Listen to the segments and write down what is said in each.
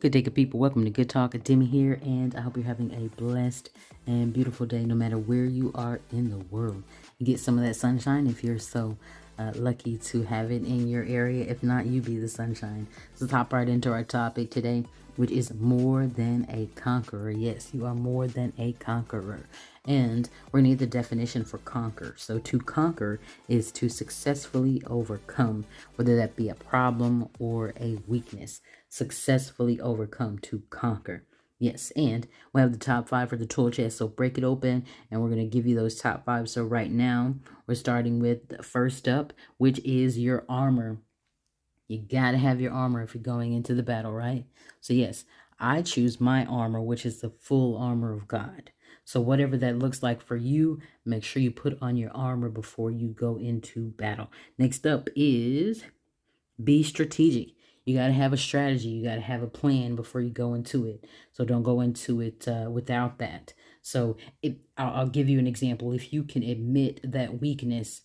Good day, good people. Welcome to Good Talk. Demi here, and I hope you're having a blessed and beautiful day no matter where you are in the world. You get some of that sunshine if you're so lucky to have it in your area. If not, you be the sunshine. So let's hop right into our topic today, which is more than a conqueror. Yes, you are more than a conqueror. And we're going to need the definition for conquer. So to conquer is to successfully overcome, whether that be a problem or a weakness. Successfully overcome, to conquer. Yes, and we have the top 5 for the tool chest. So break it open and we're going to give you those top 5. So right now we're starting with the first up, which is your armor. You got to have your armor if you're going into the battle, right? So yes, I choose my armor, which is the full armor of God. So whatever that looks like for you, make sure you put on your armor before you go into battle. Next up is be strategic. You got to have a strategy. You got to have a plan before you go into it. So don't go into it without that. So I'll give you an example. If you can admit that weakness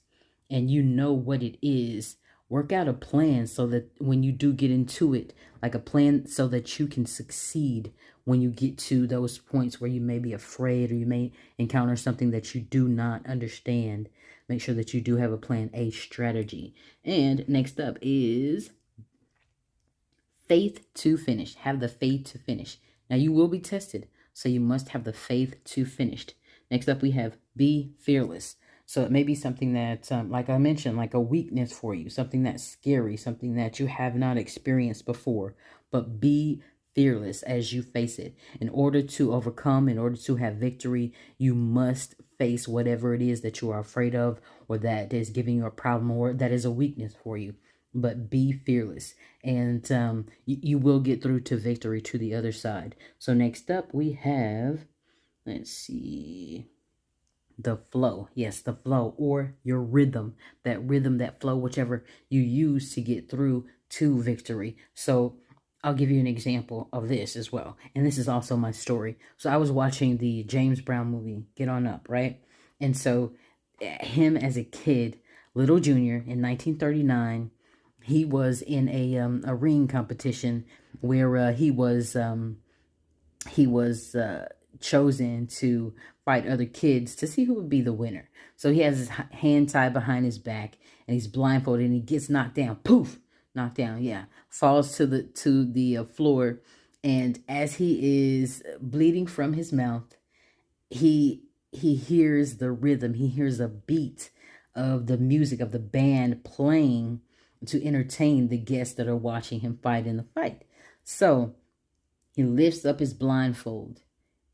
and you know what it is, work out a plan so that when you do get into it, like a plan so that you can succeed when you get to those points where you may be afraid or you may encounter something that you do not understand. Make sure that you do have a plan, a strategy. And next up is faith to finish. Have the faith to finish. Now you will be tested, so you must have the faith to finish. Next up we have be fearless. So it may be something that, like I mentioned, like a weakness for you, something that's scary, something that you have not experienced before, but be fearless as you face it. In order to overcome, in order to have victory, you must face whatever it is that you are afraid of or that is giving you a problem or that is a weakness for you. But be fearless, and you will get through to victory to the other side. So next up we have, let's see, the flow. Yes, the flow or your rhythm, that flow, whichever you use to get through to victory. So I'll give you an example of this as well. And this is also my story. So I was watching the James Brown movie, Get On Up, right? And so him as a kid, Little Junior in 1939, he was in a ring competition where he was chosen to fight other kids to see who would be the winner. So he has his hand tied behind his back and he's blindfolded and he gets knocked down. Poof, knocked down. Yeah, falls to the floor, and as he is bleeding from his mouth, he hears the rhythm. He hears a beat of the music of the band playing to entertain the guests that are watching him fight in the fight. So he lifts up his blindfold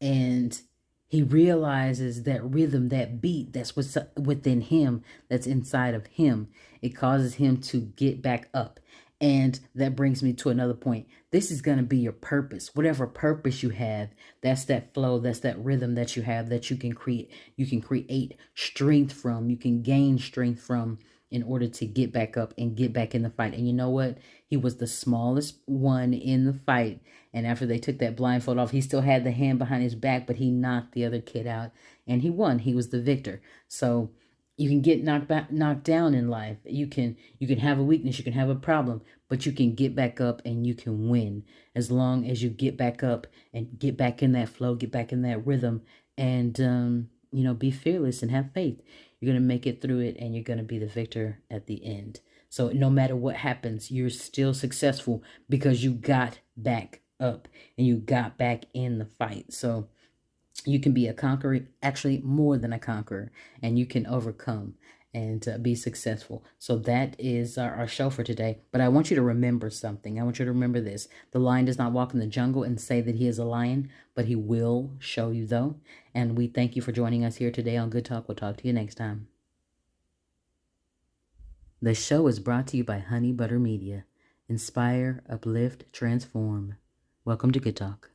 and he realizes that rhythm, that beat that's what's within him, that's inside of him. It causes him to get back up. And that brings me to another point. This is going to be your purpose. Whatever purpose you have, that's that flow, that's that rhythm that you have that you can create. You can create strength from, you can gain strength from in order to get back up and get back in the fight. And you know what? He was the smallest one in the fight. And after they took that blindfold off, he still had the hand behind his back, but he knocked the other kid out and he won. He was the victor. So you can get knocked down in life. You can have a weakness, you can have a problem, but you can get back up and you can win as long as you get back up and get back in that flow, get back in that rhythm, and be fearless and have faith. You're going to make it through it and you're going to be the victor at the end. So no matter what happens, you're still successful because you got back up and you got back in the fight. So you can be a conqueror, actually more than a conqueror, and you can overcome and be successful. So that is our show for today. But I want you to remember something. I want you to remember this. The lion does not walk in the jungle and say that he is a lion, but he will show you though. And we thank you for joining us here today on Good Talk. We'll talk to you next time. The show is brought to you by Honey Butter Media. Inspire, uplift, transform. Welcome to Good Talk.